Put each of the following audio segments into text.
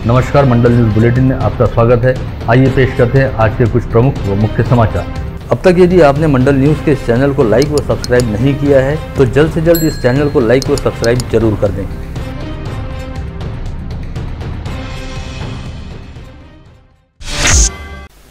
नमस्कार, मंडल news bulletin में आपका स्वागत है। आइए पेश करते हैं आज के कुछ प्रमुख व मुख्य समाचार। अब तक यदि आपने मंडल न्यूज के इस चैनल को लाइक व सब्सक्राइब नहीं किया है तो जल्द से जल्द इस चैनल को लाइक व सब्सक्राइब जरूर कर दें।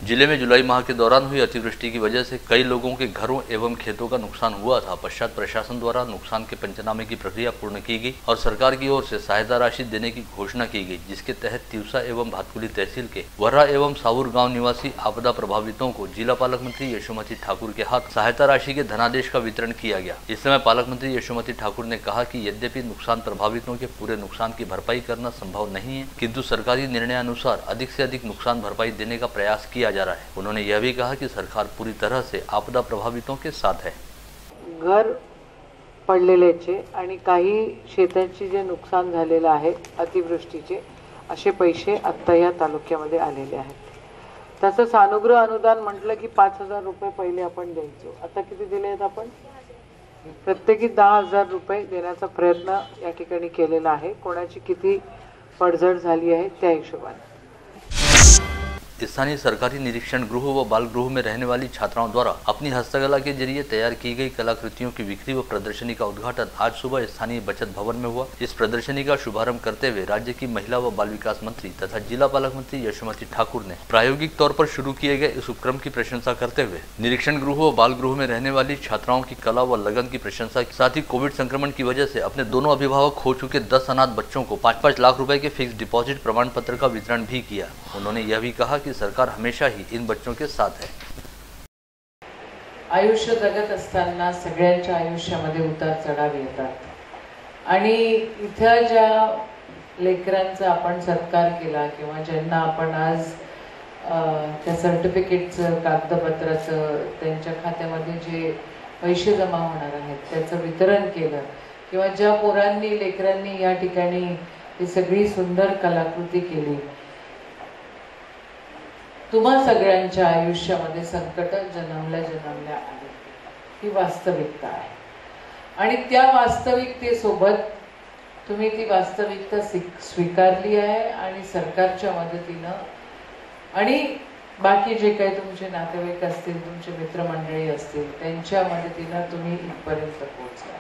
जिले में जुलाई माह के दौरान हुई अतिवृष्टि की वजह से कई लोगों के घरों एवं खेतों का नुकसान हुआ था। पश्चात प्रशासन द्वारा नुकसान के पंचनामे की प्रक्रिया पूर्ण की गई और सरकार की ओर से सहायता राशि देने की घोषणा की गई, जिसके तहत तिवसा एवं भातकुली तहसील के वर्रा एवं सावुर गांव निवासी आपदा प्रभावितों को जिला पालक मंत्री यशोमती ठाकुर के हाथ सहायता राशि के धनादेश का वितरण किया गया। इस समय पालक मंत्री यशोमती ठाकुर ने कहा कि यद्यपि नुकसान प्रभावितों के पूरे नुकसान की भरपाई करना संभव नहीं है, किंतु सरकारी निर्णयानुसार अधिक से अधिक नुकसान भरपाई देने का प्रयास किया जा रहा है। उन्होंने यह भी कहा कि सरकार पूरी तरह से आपदा प्रभावितों के साथ है। घर पडलेल्याचे आणि काही शेतांचे जे नुकसान झालेलं आहे अतिवृष्टीचे असे पैसे आता या तालुक्यामध्ये आलेले आहेत। तसं सानुग्रह अनुदान म्हटलं की 5000 रुपये पहिले आपण द्यायचो, आता किती दिले आहेत आपण? प्रत्येकी 10000 रुपये देण्याचा प्रयत्न या ठिकाणी केलेला आहे। कोणाची किती पडझड झाली आहे त्या हिशोबाने स्थानीय सरकारी निरीक्षण गृह व बाल गृह में रहने वाली छात्राओं द्वारा अपनी हस्तकला के जरिए तैयार की गई कलाकृतियों की बिक्री व प्रदर्शनी का उद्घाटन आज सुबह स्थानीय बचत भवन में हुआ। इस प्रदर्शनी का शुभारंभ करते हुए राज्य की महिला व बाल विकास मंत्री तथा जिला पालक मंत्री यशोमती ठाकुर ने प्रायोगिक तौर पर शुरू किए गए इस उपक्रम की प्रशंसा करते हुए निरीक्षण गृह व बाल गृह में रहने वाली छात्राओं की कला व लगन की प्रशंसा की। साथ ही कोविड संक्रमण की वजह से अपने दोनों अभिभावक खो चुके 10 अनाथ बच्चों को 5-5 लाख रुपए के फिक्स डिपॉजिट प्रमाण पत्र का वितरण भी किया। उन्होंने यह भी कहा कि सरकार हमेशा ही इन बच्चों के साथ है। आयुष्य जगत असताना सगळ्यांच्या आयुष्यामध्ये उतार चढाव येतात आणि इथं ज्या लेकरांचा आपण सत्कार केला किंवा ज्यांना आपण आज त्या सर्टिफिकेटचं कागदपत्राचं त्यांच्या खात्यामध्ये जे पैसे जमा होणार आहेत त्याचं वितरण केलं किंवा ज्या पोरांनी लेकरांनी या ठिकाणी ही सगळी सुंदर कलाकृती केली, तुम्हा सगळ्यांच्या आयुष्यामध्ये संकट जन्मल्या जन्मल्या आले, ही वास्तविकता आहे आणि त्या वास्तविकतेसोबत तुम्ही ती वास्तविकता स्वीकारली आहे आणि सरकारच्या मदतीनं आणि बाकी जे काही तुमचे नातेवाईक असतील, तुमचे मित्रमंडळी असतील त्यांच्या मदतीनं तुम्ही इथपर्यंत पोहोचला।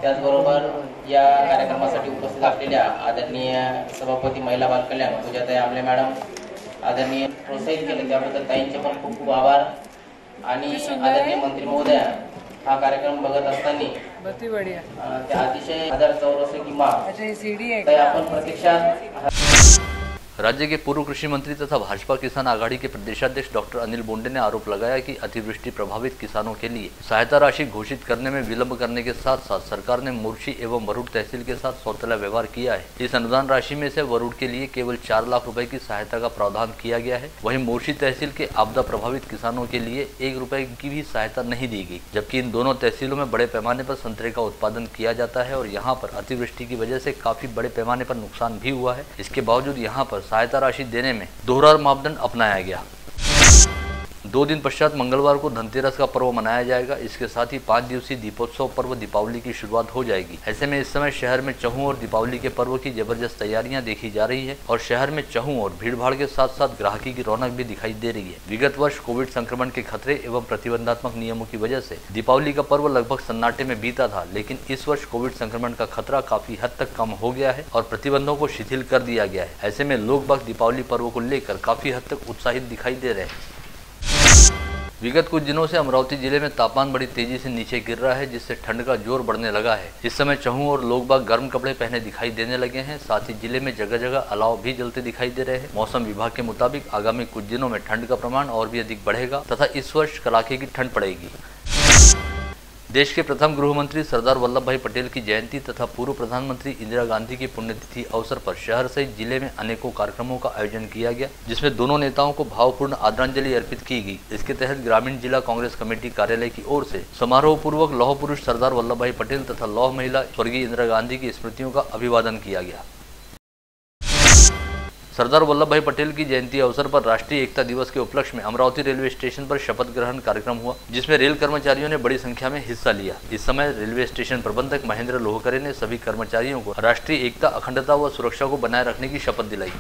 त्याचबरोबर या कार्यक्रमासाठी उपस्थित असलेल्या आदरणीय सभापती महिला बाल कल्याण पूजाताई आमले मॅडम आदरणीय प्रोत्साहित केले त्याबद्दल ताईंचे पण खूप खूप आभार। आणि आदरणीय मंत्री महोदय हा कार्यक्रम बघत असताना त्या अतिशय 1000 चौरस किंवा आपण प्रत्यक्षात राज्य के पूर्व कृषि मंत्री तथा भाजपा किसान आघाड़ी के प्रदेशाध्यक्ष डॉक्टर अनिल बोंडे ने आरोप लगाया कि अतिवृष्टि प्रभावित किसानों के लिए सहायता राशि घोषित करने में विलंब करने के साथ साथ सरकार ने मोर्शी एवं वरुड़ तहसील के साथ सौतेला व्यवहार किया है। इस अनुदान राशि में से वरुड़ के लिए केवल 4 लाख रुपए की सहायता का प्रावधान किया गया है। वहीं मोर्शी तहसील के आपदा प्रभावित किसानों के लिए 1 रुपए की भी सहायता नहीं दी गई, जबकि इन दोनों तहसीलों में बड़े पैमाने पर संतरे का उत्पादन किया जाता है और यहाँ पर अतिवृष्टि की वजह से काफी बड़े पैमाने पर नुकसान भी हुआ है। इसके बावजूद यहाँ पर सहायता राशि देने में दोहरा मापदंड अपनाया गया। 2 दिन पश्चात मंगलवार को धनतेरस का पर्व मनाया जाएगा। इसके साथ ही 5 दिवसीय दीपोत्सव पर्व दीपावली की शुरुआत हो जाएगी। ऐसे में इस समय शहर में चहु और दीपावली के पर्व की जबरदस्त तैयारियां देखी जा रही है और शहर में चहु और भीड़भाड़ के साथ साथ ग्राहकी की रौनक भी दिखाई दे रही है। विगत वर्ष कोविड संक्रमण के खतरे एवं प्रतिबंधात्मक नियमों की वजह से दीपावली का पर्व लगभग सन्नाटे में बीता था, लेकिन इस वर्ष कोविड संक्रमण का खतरा काफी हद तक कम हो गया है और प्रतिबंधों को शिथिल कर दिया गया है। ऐसे में लोग बाग दीपावली पर्व को लेकर काफी हद तक उत्साहित दिखाई दे रहे हैं। विगत कुछ दिनों से अमरावती जिले में तापमान बड़ी तेजी से नीचे गिर रहा है, जिससे ठंड का जोर बढ़ने लगा है। इस समय चहु और लोग बाग गर्म कपड़े पहने दिखाई देने लगे हैं। साथ ही जिले में जगह जगह अलाव भी जलते दिखाई दे रहे हैं। मौसम विभाग के मुताबिक आगामी कुछ दिनों में ठंड का प्रमाण और भी अधिक बढ़ेगा तथा इस वर्ष कड़ाके की ठंड पड़ेगी। देश के प्रथम गृह मंत्री सरदार वल्लभ भाई पटेल की जयंती तथा पूर्व प्रधानमंत्री इंदिरा गांधी की पुण्यतिथि अवसर पर शहर सहित जिले में अनेकों कार्यक्रमों का आयोजन किया गया, जिसमें दोनों नेताओं को भावपूर्ण आदरांजलि अर्पित की गई। इसके तहत ग्रामीण जिला कांग्रेस कमेटी कार्यालय की ओर से समारोह पूर्वक लौह पुरुष सरदार वल्लभ भाई पटेल तथा लौह महिला स्वर्गीय इंदिरा गांधी की स्मृतियों का अभिवादन किया गया। सरदार वल्लभ भाई पटेल की जयंती अवसर पर राष्ट्रीय एकता दिवस के उपलक्ष्य में अमरावती रेलवे स्टेशन पर शपथ ग्रहण कार्यक्रम हुआ, जिसमें रेल कर्मचारियों ने बड़ी संख्या में हिस्सा लिया। इस समय रेलवे स्टेशन प्रबंधक महेंद्र लोहकरे ने सभी कर्मचारियों को राष्ट्रीय एकता, अखंडता व सुरक्षा को बनाए रखने की शपथ दिलाई।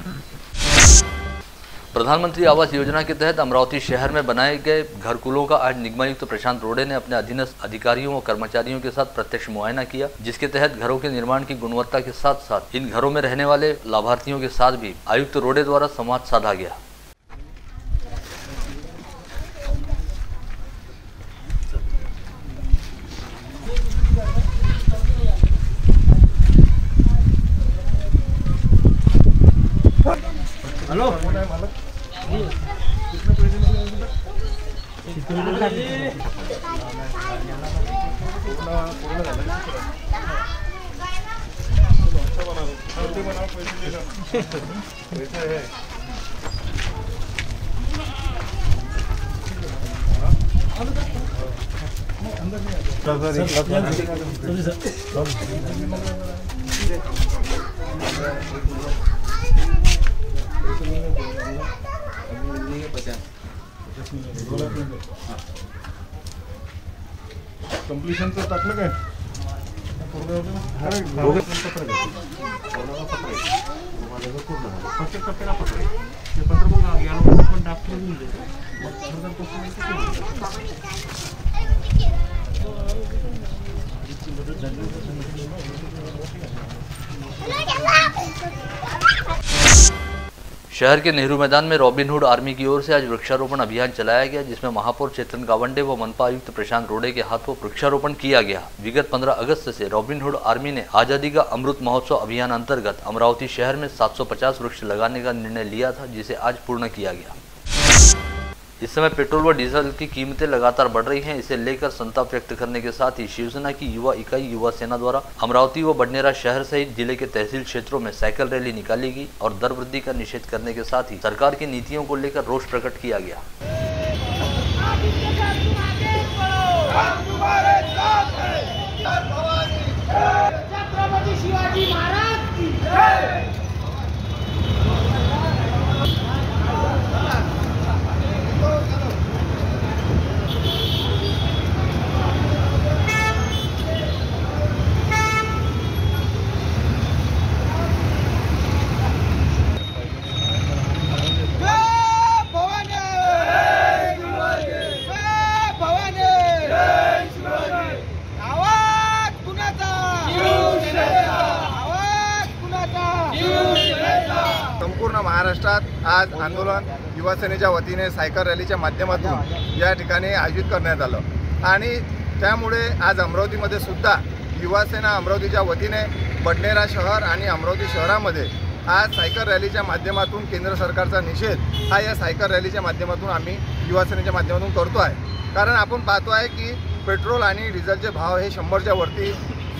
प्रधानमंत्री आवास योजना के तहत अमरावती शहर में बनाए गए घरकुलों का आज निगमायुक्त प्रशांत रोड़े ने अपने अधीनस्थ अधिकारियों व कर्मचारियों के साथ प्रत्यक्ष मुआयना किया, जिसके तहत घरों के निर्माण की गुणवत्ता के साथ साथ इन घरों में रहने वाले लाभार्थियों के साथ भी आयुक्त रोड़े द्वारा संवाद साधा गया। हेलो कंप्लीशनचं टाकलं काय शहर के नेहरू मैदान में रॉबिनहुड आर्मी की ओर से आज वृक्षारोपण अभियान चलाया गया, जिसमें महापौर चेतन गावंडे व मनपा आयुक्त प्रशांत रोड़े के हाथों वृक्षारोपण किया गया। विगत 15 अगस्त से रॉबिनहुड आर्मी ने आजादी का अमृत महोत्सव अभियान अंतर्गत अमरावती शहर में 750 वृक्ष लगाने का निर्णय लिया था, जिसे आज पूर्ण किया गया। इस समय पेट्रोल व डीजल की कीमतें लगातार बढ़ रही हैं। इसे लेकर संताप व्यक्त करने के साथ ही शिवसेना की युवा इकाई युवा सेना द्वारा अमरावती व बडनेरा शहर सहित जिले के तहसील क्षेत्रों में साइकिल रैली निकाली गई और दर वृद्धि का निषेध करने के साथ ही सरकार की नीतियों को लेकर रोष प्रकट किया गया। संपूर्ण महाराष्ट्रात आज आंदोलन युवा सेनेच्या वतीने सायकल रॅलीच्या माध्यमातून या ठिकाणी आयोजित करण्यात आलं आणि त्यामुळे आज अमरावतीमध्ये सुद्धा युवा सेना अमरावतीच्या वतीने बडनेरा शहर आणि अमरावती शहरामध्ये आज सायकल रॅलीच्या माध्यमातून केंद्र सरकारचा निषेध हा या सायकल रॅलीच्या माध्यमातून आम्ही युवा सेनेच्या माध्यमातून करतो आहे। कारण आपण पाहतो आहे की पेट्रोल आणि डिझेलचे भाव हे 100च्या वरती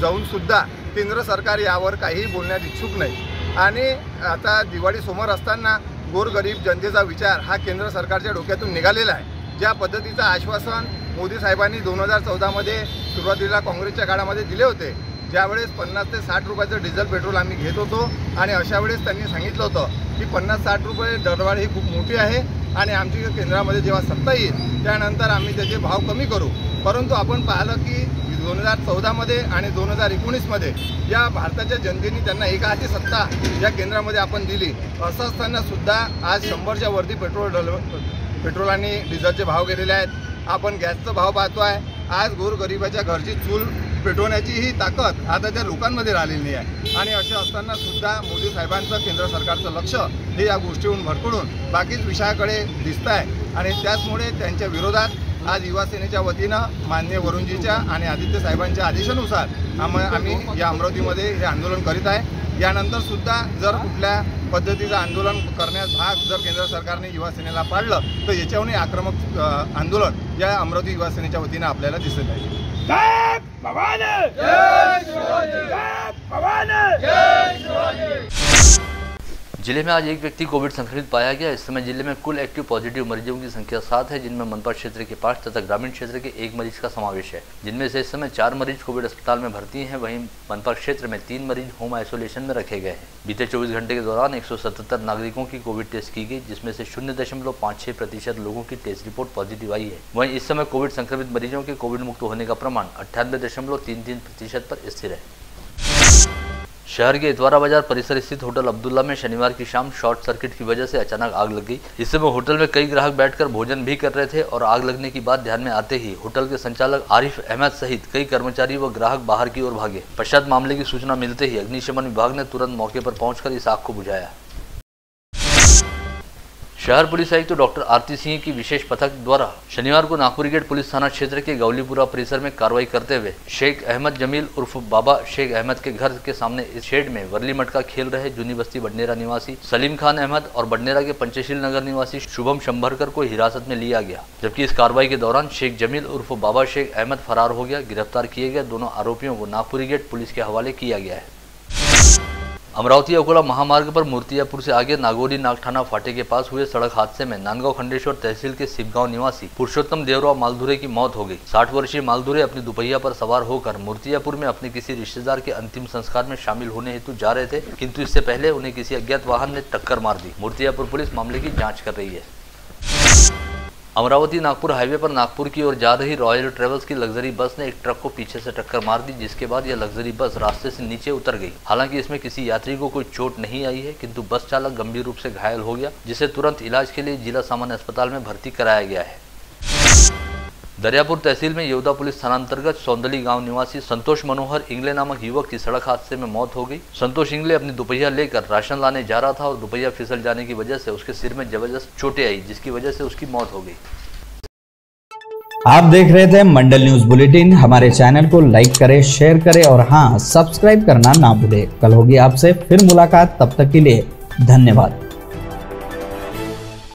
जाऊन सुद्धा केंद्र सरकार यावर काहीही बोलण्यात इच्छुक नाही आणि आता दिवाळी समोर असताना गोरगरीब जनतेचा विचार हा केंद्र सरकारच्या डोक्यातून निघालेला आहे। ज्या पद्धतीचं आश्वासन मोदी साहेबांनी 2014 मध्ये सुरुवातीला काँग्रेसच्या काळामध्ये दिले होते, ज्यावेळेस 50 ते 60 रुपयाचं डिझेल पेट्रोल आम्ही घेत होतो आणि अशा वेळेस त्यांनी सांगितलं होतं की 50-60 रुपये दरवाढ ही खूप मोठी आहे आणि आमची केंद्रामध्ये जेव्हा सत्ता येईल त्यानंतर आम्ही त्याचे भाव कमी करू। परंतु आपण पाहिलं की 2014 मध्ये आणि 2019 मध्ये या भारताच्या जनतेने त्यांना एका हाती सत्ता या केंद्रामध्ये आपण दिली। असं असताना सुद्धा आज 100च्या वरती पेट्रोल आणि डिझेलचे भाव गेलेले आहेत। आपण गॅसचा भाव पाहतो आहे। आज गोरगरिबाच्या घरची चूल पेटवण्याची ही ताकद आता त्या लोकांमध्ये राहिलेली आहे आणि असे असताना सुद्धा मोदी साहेबांचं केंद्र सरकारचं लक्ष हे या गोष्टीहून भरकडून बाकीच विषयाकडे दिसत आहे आणि त्याचमुळे त्यांच्या विरोधात आज युवा सेनेच्या वतीनं माननीय वरुणजीच्या आणि आदित्य साहेबांच्या आदेशानुसार आम्ही या अमरावतीमध्ये हे आंदोलन करीत आहे। यानंतर सुद्धा जर कुठल्या पद्धतीचं आंदोलन करण्यास भाग जर केंद्र सरकारने युवा सेनेला पाडलं तर याच्याहूनही आक्रमक आंदोलन या अमरावती युवा सेनेच्या वतीनं आपल्याला दिसत आहे। जय भवानी, जय शिवाजी, जय भवानी, जय शिवाजी। जिले में आज एक व्यक्ति कोविड संक्रमित पाया गया। इस समय जिले में कुल एक्टिव पॉजिटिव मरीजों की संख्या 7 है, जिनमें मनपा क्षेत्र के 5 तथा ग्रामीण क्षेत्र के 1 मरीज का समावेश है, जिनमें से इस समय 4 मरीज कोविड अस्पताल में भर्ती हैं। वहीं मनपा क्षेत्र में 3 मरीज होम आइसोलेशन में रखे गए हैं। बीते 24 घंटे के दौरान 177 नागरिकों की कोविड टेस्ट की गई, जिसमें से 0.56% लोगों की टेस्ट रिपोर्ट पॉजिटिव आई है। वहीं इस समय कोविड संक्रमित मरीजों के कोविड मुक्त होने का प्रमाण 98.33% पर स्थिर है। शहर के इतवारा बाजार परिसर स्थित होटल अब्दुल्ला में शनिवार की शाम शॉर्ट सर्किट की वजह से अचानक आग लग गई। इस समय होटल में कई ग्राहक बैठकर भोजन भी कर रहे थे और आग लगने की बात ध्यान में आते ही होटल के संचालक आरिफ अहमद सहित कई कर्मचारी व ग्राहक बाहर की ओर भागे। पश्चात मामले की सूचना मिलते ही अग्निशमन विभाग ने तुरंत मौके पर पहुंचकर इस आग को बुझाया। शहर पुलिस आयुक्त डॉक्टर आरती सिंह की विशेष पथक द्वारा शनिवार को नागपुर गेट पुलिस थाना क्षेत्र के गौलीपुरा परिसर में कार्रवाई करते हुए शेख अहमद जमील उर्फ बाबा शेख अहमद के घर के सामने इस शेड में वर्ली मटका खेल रहे जूनी बस्ती बडनेरा निवासी सलीम खान अहमद और बडनेरा के पंचशील नगर निवासी शुभम शंभरकर को हिरासत में लिया गया। जबकि इस कार्रवाई के दौरान शेख जमील उर्फ बाबा शेख अहमद फरार हो गया। गिरफ्तार किए गए दोनों आरोपियों को नागपुर गेट पुलिस के हवाले किया गया है। अमरावती अकोला महामार्ग पर मूर्तियापुर से आगे नागौरी नागठाना फाटे के पास हुए सड़क हादसे में नांदगांव खंडेश्वर तहसील के शिवगांव निवासी पुरुषोत्तम देवराव मालधुरे की मौत हो गई। 60 वर्षीय मालधुरे अपनी दुपहिया पर सवार होकर मूर्तियापुर में अपने किसी रिश्तेदार के अंतिम संस्कार में शामिल होने हेतु जा रहे थे, किंतु इससे पहले उन्हें किसी अज्ञात वाहन ने टक्कर मार दी। मूर्तियापुर पुलिस मामले की जाँच कर रही है। अमरावती नागपुर हाईवे पर नागपुर की ओर जा रही रॉयल ट्रेवल्स की लग्जरी बस ने एक ट्रक को पीछे से टक्कर मार दी, जिसके बाद यह लग्जरी बस रास्ते से नीचे उतर गई। हालांकि इसमें किसी यात्री को कोई चोट नहीं आई है, किंतु बस चालक गंभीर रूप से घायल हो गया, जिसे तुरंत इलाज के लिए जिला सामान्य अस्पताल में भर्ती कराया गया है। दरियापुर तहसील में येवदा पुलिस थानांतर्गत सौंदली गांव निवासी संतोष मनोहर इंगले नामक युवक की सड़क हादसे में मौत हो गई। संतोष इंगले अपनी दुपहिया लेकर राशन लाने जा रहा था और दुपहिया फिसल जाने की वजह से उसके सिर में जबरदस्त चोटें आई, जिसकी वजह से उसकी मौत हो गई। आप देख रहे थे मंडल न्यूज बुलेटिन। हमारे चैनल को लाइक करें, शेयर करें और हाँ, सब्सक्राइब करना ना भूलें। कल होगी आपसे फिर मुलाकात, तब तक के लिए धन्यवाद।